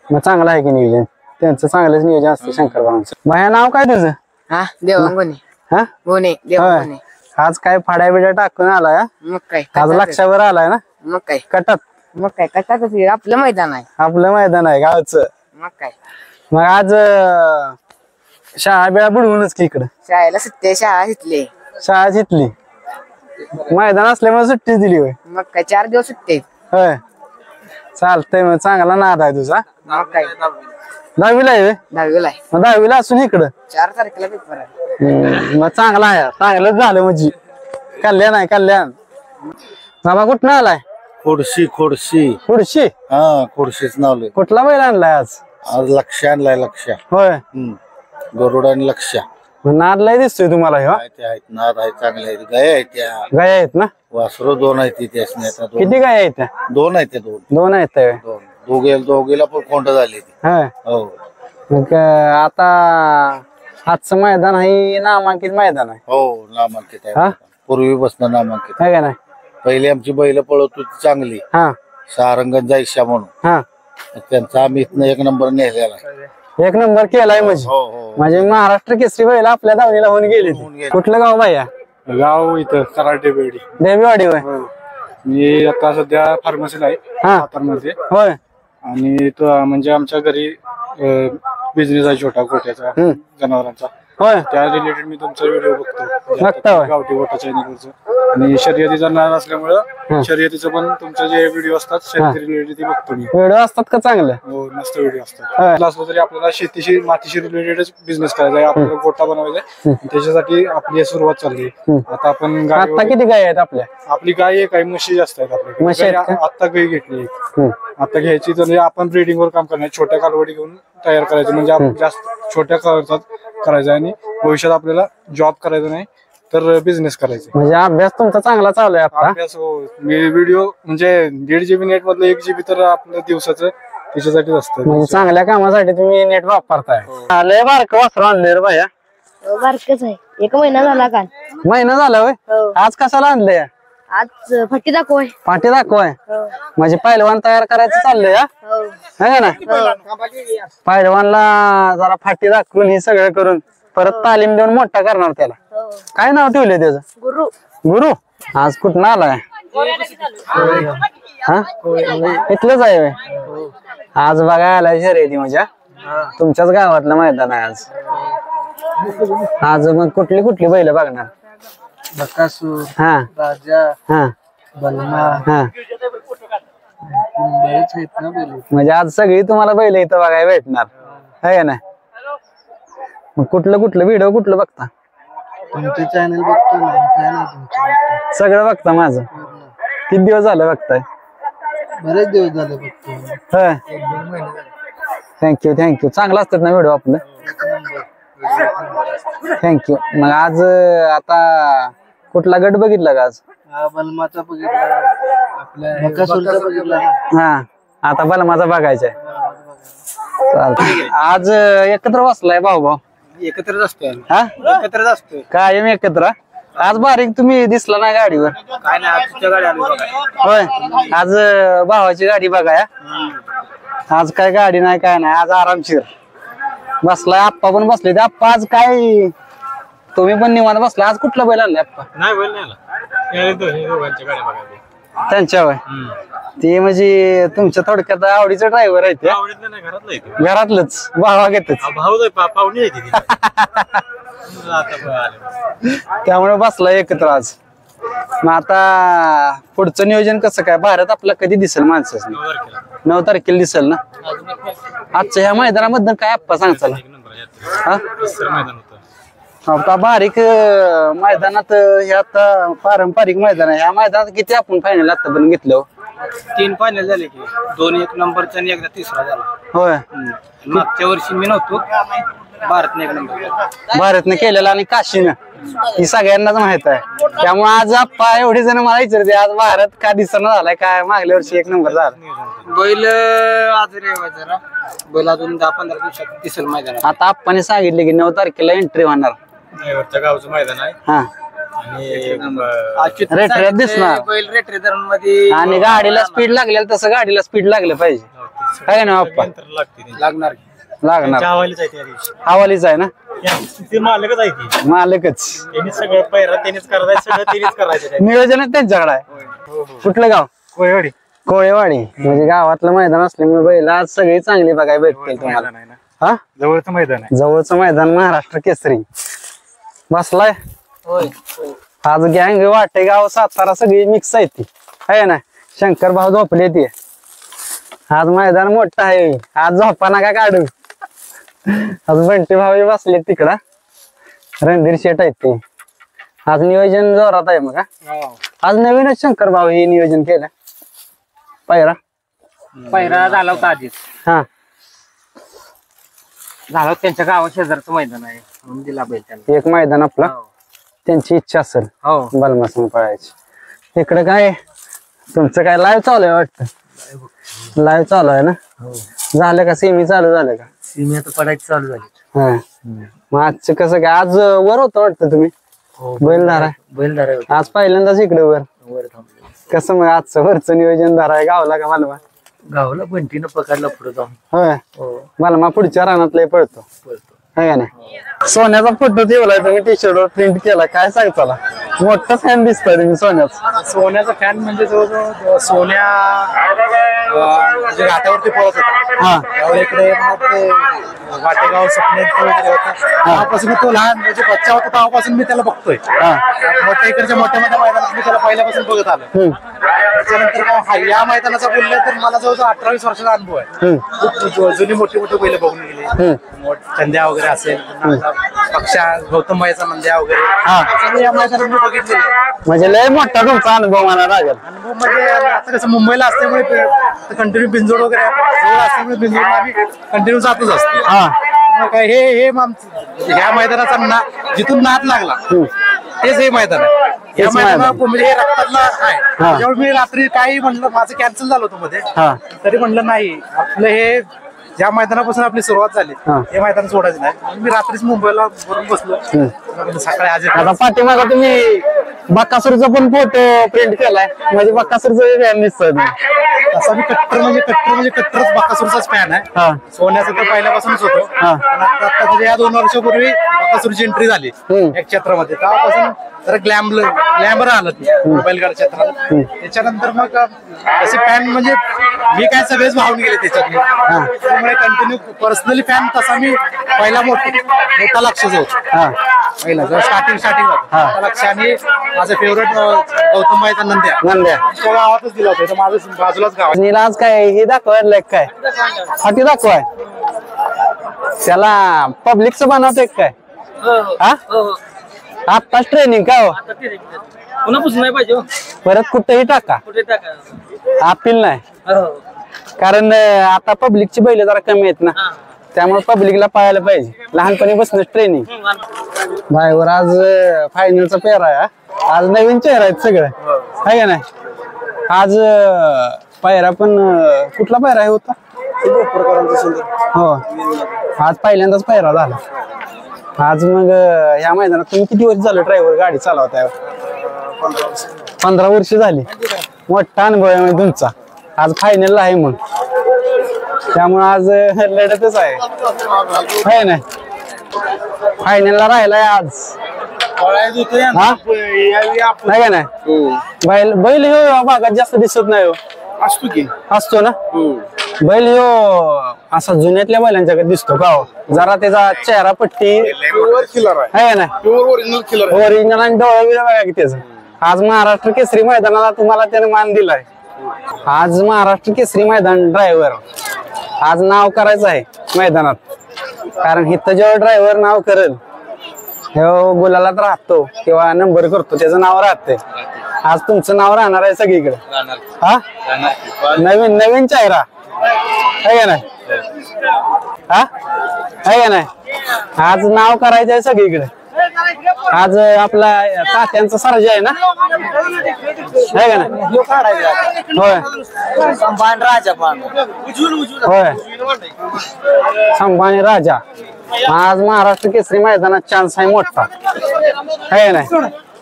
मग चांगलं आहे की नियोजन त्यांचं चांगलंच नियोजन असतं शंकर भावांचं. माझ्या नाव काय तुझं? हा देवांगोने हा गोने देवांगोने. आज काय फाड्या बिड्या टाकून आलाय हा? मग काय आज लक्षावर आलाय ना मग काय कटात. मग काय कटातच हे आपलं मैदान आहे. आपलं मैदान आहे गावचं. मग काय मग आज शाळा बिळा बुडवूनच की इकडं शाळेला सुट्टी शाळा घेतली. शाळा जितली मैदान असल्यामुळे सुट्टी दिली होय. मग काय 4 दिवस सुट्टी होय चालतंय मग चांगला नाद आहे तुझा. मग काय 10वीला आहे होय? 10वीला आहे. मग 10वीला असून इकडं 4 तारखेला पेपर आहे. मग चांगला आहे चांगलंच झालं म्हणजे कल्याण आहे कल्याण. बाबा कुठं आलाय? खोडशी खुर्शी हा खोडशीच नाव. कुठला बैल आणलाय आज? आज लक्ष आणलाय लक्ष. होय गरुड आणि लक्ष. नाद लय दिसतोय तुम्हाला ह्यो. आहेत नाद आहेत चांगले आहेत गाय आहेत त्या गाय आहेत ना? वासरू 2 आहेत त्यासनी आता किती गाय आहेत त्या? 2 आहेत त्या 2. 2 आहेत त्या होय? दोघेला पण कोंड झाली ती. होय हो मग आता आजचं मैदान आहे नामांकित मैदान आहे. हो नामांकित हा? आहे पूर्वीपासून नामांकित आहे का नाही? पहिली आमची बैल पळत होती चांगली हा सारंगन जायशा म्हणून हा त्यांचा आम्ही इथनं 1 नंबर नेलेला आहे. 1 नंबर केलाय म्हणजे. हो हो म्हणजे महाराष्ट्र केसरी बैल आपल्या दावणीला होऊन गेली. कुठलं गाव बाया? गाव इथं कराटे बेडी देवीवाडी होय. मी आता सध्या फार्मसीला आहे हा सातारमध्ये. होय आणि तो म्हणजे आमच्या घरी बिझनेस आहे छोटा गोट्याचा जनावरांचा. होय त्या रिलेटेड मी तुमचा व्हिडिओ बघता बघतो गावठी गोटा चॅनलवरचं. आणि शर्यतीचा नाद असल्यामुळं शर्यतीचं पण तुमचे जे व्हिडिओ असतात शर्यती रिलेटेड ते बघतो मी. व्हिडिओ असतात का चांगलं? हो मस्त व्हिडिओ असतात. असलं तरी आपल्याला शेतीशी मातीशी रिलेटेडच बिझनेस करायचा आहे. आपल्याला गोटा बनवायचा आहे त्याच्यासाठी आपली सुरुवात चालली. आता आपण आता किती गाय आहेत आपल्या? आपली गाय आहे काही म्हशी जास्त आहेत आपल्याकडे. आता गाय घेतली आता घ्यायची तर आपण ब्रीडिंग वर काम करणार छोट्या कालवडी घेऊन तयार करायचं म्हणजे आपण जास्त छोट्या खर्चात करायचं आणि भविष्यात आपल्याला जॉब करायचा नाही तर बिझनेस करायचा. म्हणजे अभ्यास तुमचा चांगला चालू आहे आता. अभ्यास हो मी व्हिडिओ म्हणजे 1.5 GB नेट मधलं 1 GB तर आपलं दिवसाचं त्याच्यासाठीच असतं. म्हणजे चांगल्या कामासाठी तुम्ही नेट वापरताय. लय बारकं वासरू आणले रे बाया. बारकच आहे 1 महिना झाला काल. महिना झाला होय. आज कशाला आणलंय? आज फट्टी दाखवाय. पाठी दाखवाय म्हणजे पहिलवान तयार करायचं चाललंय हा ना? पहिलवानला जरा फाटी दाखवून हे सगळं करून परत तालीम देऊन मोठा करणार त्याला. काय नाव ठेवलंय त्याचं? गुरु. गुरु. आज कुठं आलाय? हा इथलंच आहे होय. आज बघा आलाय शर्यती म्हणजे तुमच्याच गावातलं मैदान आहे आज. आज मग कुठली कुठली बैल बघणार? बकासूर हा राजा हा बलमा हा बरेच आहेत ना बैल. म्हणजे आज सगळी तुम्हाला बैल इथं बघायला भेटणार आहे ना? मग कुठलं कुठलं व्हिडिओ कुठलं बघता? तुमचं चॅनल बघतो ना फॅन आहे तुमचं. सगळं बघता माझं. किती दिवस झालं बघताय? बरेच दिवस झाले बघतो. होय थँक्यू थँक्यू. चांगलं असतात ना व्हिडिओ आपलं. थँक्यू. मग आज आता कुठला गट बघितला का आज? बलमाचा बघितला आपल्या बकासूरचा बघितला. हा आता बलमाचा बघायचा आहे. चालतंय. आज एकत्र बसलाय भाऊ भाऊ? एकत्रच असतोय. हा एकत्रच असतोय कायम एकत्र. आज बारीक तुम्ही दिसला नाही गाडीवर. काय नाही आज तुझ्या गाडी आली होय आज भावाची गाडी बघाया. आज काय गाडी नाही काय नाही आज आरामशीर बसलाय. आप्पा पण बसले. आप्पा आज काय तुम्ही पण निवांत बसला. आज कुठला बैल आणलाय आप्पा? नाही बैल नाही त्यांच्या वय ते म्हणजे तुमच्या थोडक्यात आवडीचं ड्रायव्हर आहे ते. घरातलंच भावा घेतच पाहुणे त्यामुळे बसला एकत्र आज. मग आता पुढचं नियोजन कसं काय? भारत आपला कधी दिसेल माणसाचं? 9 तारखेला दिसेल ना? आजच्या ह्या मैदानाबद्दल काय आप्पा सांगचाल? आता बारीक मैदानात हे आता पारंपरिक मैदान आहे. ह्या मैदानात किती आपण फायनल आतापर्यंत घेतलं? 3 फायनल झाले की 2 1 नंबरचा आणि एकदा 3रा झाला. होय मागच्या वर्षी मी नव्हतो. भारतने 1 नंबर भारतने केलेला आणि काशीनं ही सगळ्यांनाच माहित आहे. त्यामुळे आज आप्पा एवढे जण मला विचारते आज भारत का दिसना झालाय काय? मागल्या वर्षी 1 नंबर झाला. बैल आज जरा बैल अजून 10-15 दिवसात दिसेल मैदानात. आता आप्पाने सांगितले की 9 तारखेला एंट्री होणार. गावचं मैदान आहे. हा रेटऱ्यात दिसणार बैल रेटरे धरून मध्ये आणि गाडीला स्पीड लागलेलं तसं गाडीला स्पीड लागलं पाहिजे काय ना बाप्पा लागणार लागणार हवालीच आहे ना ते मालकच आहे ती मालकच त्यांनी सगळं पैरा त्यांनीच करायचं सगळं त्यांनीच करायचं नियोजन त्यांच्याकडे आहे कुठलं गाव कोयवाडी कोळेवाडी म्हणजे गावातलं मैदान असल्यामुळे बैल आज सगळी चांगली बघायला भेटतील तुम्हाला हा जवळचं मैदान आहे जवळचं मैदान महाराष्ट्र केसरी बसलाय आज गँग वाटेगाव सातारा सगळी मिक्स आहे ती आहे ना शंकर भाऊ झोपले ती आज मैदान मोठं आहे आज झोपा नका काढू आज बंटी भाऊ बसले तिकडं रणधीर शेट आहेत ते आज नियोजन जोरात आहे मग आज नवीनच शंकर भाऊ हे नियोजन केलं पायरा झाला होता आधीच हा झालं त्यांच्या गावा शेजारचं मैदान आहे म्हणून दिला बैल त्यांना एक मैदान आपला त्यांची इच्छा असेल बलमासन पळायची इकडे काय तुमचं काय लाईव्ह चालू आहे वाटतं लाईव्ह चालू आहे ना झालं का सेमी चालू झालं का सीमी आता पडायची चालू झाली हा मग आजचं कसं काय आज वर होतं वाटतं तुम्ही बैलधारा आज पहिल्यांदाच इकडे वर कसं मग आजचं वरचं नियोजन धारा आहे गावला का मालवा गावाला बंटीनं पकडला पुढे जाऊन होय मालमा पुढच्या रानातला पळतो है का नाही सोन्याचा फोटो ठेवलाय तुम्ही टी शर्ट वर प्रिंट केला काय सांगताला मोठा फॅन दिसतोय तुम्ही सोन्याचा फॅन म्हणजे जवळजवळ सोन्या म्हणजे घाटावरती पळत होता त्यावेळी इकडे वाटेगाव सपने वगैरे होता तेव्हापासून तो लहान म्हणजे बच्चा होता तेव्हापासून मी त्याला बघतोय मोठ्या इकडच्या मोठ्या मोठ्या मैदानात मी त्याला पहिल्यापासून बघत आलो त्याच्यानंतर काय या मैदानाचा बोललं तर मला जवळजवळ 18-20 वर्षाचा अनुभव आहे खूप जुनी मोठी मोठी बैल बघून गेली चंद्या वगैरे असेल पक्षा गौतम बाईचा नंद्या वगैरे या मैदानात मी बघितले म्हणजे लय मोठा तुमचा अनुभव मला लागेल अनुभव म्हणजे आता कसं मुंबईला असल्यामुळे कंटिन्यू बिंजोड वगैरे जवळ असल्यामुळे बिंजोडला आम्ही कंटिन्यू जातच असतो हे ह्या मैदानाचा जिथून नाद लागला तेच हे मैदान आहे या मैदानात म्हणजे हे रक्तातला आहे त्यामुळे मी रात्री काही म्हणलं माझं कॅन्सल झालं होतं मध्ये तरी म्हणलं नाही आपलं हे ज्या मैदानापासून आपली सुरुवात झाली हे मैदान सोडायचं नाही मी रात्रीच मुंबईला वरून बसलो सकाळी आज आता पाठीमागा तुम्ही बक्कासूरचा पण फोटो प्रिंट केलाय म्हणजे बक्कासूरचं दिसतोय तसा मी कट्टरच बक्कासूरचाच फॅन आहे सोन्याचं तर पहिल्यापासूनच होतो आता म्हणजे या 2 वर्षापूर्वी बक्कासूरची एंट्री झाली एक क्षेत्रामध्ये तेव्हापासून जरा ग्लॅमर आलं बैलगाडा क्षेत्रात त्याच्यानंतर मग असे फॅन म्हणजे मी काय सगळेच वाहून गेले त्याच्यात त्यामुळे कंटिन्यू पर्सनली फॅन तसा मी पहिला मोठा लक्षच होतो पहिला जर स्टार्टिंग होता लक्ष आणि माझं फेवरेट गौतम बाईचा नंद्या तो गावातच दिला होता माझं बाजूलाच गाव आज काय हे दाखवायला काय फाटी दाखवाय त्याला पब्लिकचं बनवतोय काय हा आत्ताच ट्रेनिंग का हो पुन्हा नाही पाहिजे परत कुठेही टाका अपील नाही कारण आता पब्लिकची बैल जरा कमी आहेत ना त्यामुळे पब्लिकला पाहायला पाहिजे लहानपणी बसणं ट्रेनिंग बायवर आज फायनलचा पेरा आहे आज नवीन चेहरा आहेत सगळं आहे का नाही आज पायरा पण कुठला पायरा आहे होता हो आज पहिल्यांदाच पायरा झाला आज मग या मैदानात तुम्ही किती वर्ष झालं ड्रायव्हर गाडी चालवताय 15 वर्ष झाली मोठा अनुभव आहे म्हणजे तुमचा आज फायनलला आहे मग त्यामुळे आज लढतच आहे ना फायनलला राहिलाय आज नाही का नाही बैल ह्यो भागात जास्त दिसत नाही हो असतो ना बैल ह्यो असा जुन्यातल्या बैलांच्याकडे दिसतो का हो जरा त्याचा चेहरा पट्टी आहे ना ओरिजिनल आणि डोळे बिळे बघा की त्याचं आज महाराष्ट्र केसरी मैदानाला तुम्हाला त्याने मान दिलाय आज महाराष्ट्र केसरी मैदान ड्रायव्हर आज नाव करायचं आहे मैदानात कारण इथं जेव्हा ड्रायव्हर नाव करेल हे बोलायलाच राहतो किंवा नंबर करतो त्याचं नाव राहते आज तुमचं नाव राहणार आहे सगळीकडे हा नवीन चेहरा आहे का नाही हा आहे का नाही आज नाव करायचं आहे सगळीकडे आज आपला तात्यांचा सर्जा आहे ना आहे का नाही होय होय संभाजी राजा आज महाराष्ट्र केसरी मैदानात चान्स आहे मोठा आहे नाही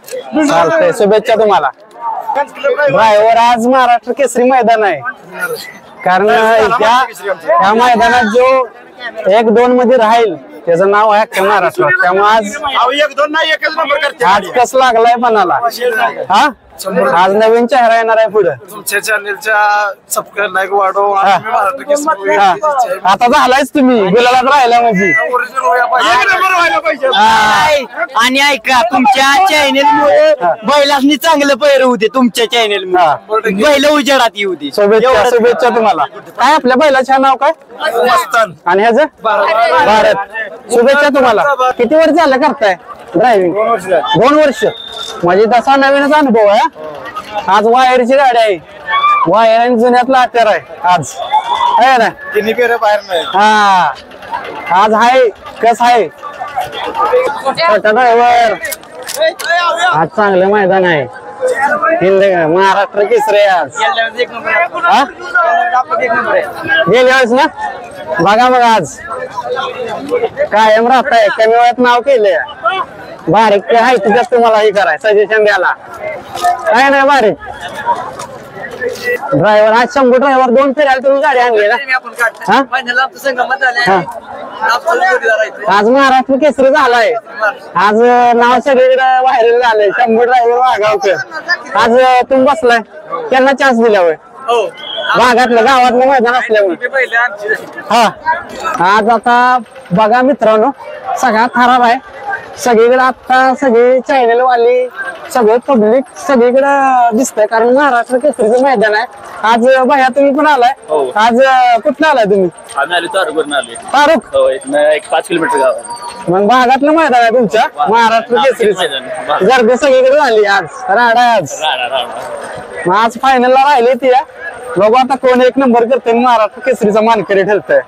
चालतंय, शुभेच्छा तुम्हाला. ड्रायव्हर आज महाराष्ट्र केसरी मैदान आहे, कारण या मैदानात जो 1-2 मध्ये राहील त्याचं नाव आहे अख्ख्या महाराष्ट्रात. त्यामुळे आज कस लागलाय मनाला. हा आज नवीन चेहरा येणार आहे पुढे तुमच्या चॅनेलच्या सबस्क्राईब लाईक वाढव. आता झालायच तुम्ही गुलालात राहिला म्हणजे. आणि ऐका, तुमच्या चॅनेल मुळे बैलांनी चांगलं पैर होते. तुमच्या चॅनेल मुळे बैल उजेडात येऊ दे. शुभेच्छा शुभेच्छा तुम्हाला. काय आपल्या बैलाचं नाव काय आणि ह्याचं भारत. शुभेच्छा तुम्हाला. किती वर्ष झालं करताय ड्रायव्हिंग? 2 वर्ष. म्हणजे तसा नवीनच अनुभव आहे. आज वायरची गाडी आहे, वायर आणि जुन्यातला हत्यार आहे आज, आहे ना? बाहेर नाही. हा आज आहे कस आहे छोटा ड्रायव्हर. आज चांगलं मैदान आहे. हिंद महाराष्ट्र केसरी आज. गेल्या वेळेस ना बघा बघा आज कायम राहताय. कमी वयात नाव केलंय. बारीक आहे जास्त मला हे कराय सजेशन द्यायला काय नाही. बारीक ड्रायव्हर आज 100 ड्रायव्हर 2 फेऱ्याला तुम्ही गाडी आणली ना. आज महाराष्ट्र केसरी झालाय. आज नाव सगळीकडे व्हायरल झालंय. 100 ड्रायव्हर वागावकर. आज तुम्ही बसलाय त्यांना चान्स दिल्यावर भागातलं गावातलं मैदान असल्यामुळे. हा आज आता बघा मित्रांनो सगळा खराब आहे सगळीकडे. आता सगळे चॅनल वाले सगळे पब्लिक सगळीकडे दिसतंय, कारण महाराष्ट्र केसरीचं मैदान आहे. आज भैया तुम्ही पण आलाय. आज कुठं आलाय तुम्ही? फारुख. 5 किलोमीटर गाव आहे. मग भागातलं मैदान आहे तुमच्या महाराष्ट्र केसरीचं. गर्दी सगळीकडे झाली आज. राडा आज. मग आज फायनलला राहिली ती. बघू आता कोण 1 नंबर करते महाराष्ट्र केसरीचा मानकरी ठरतंय.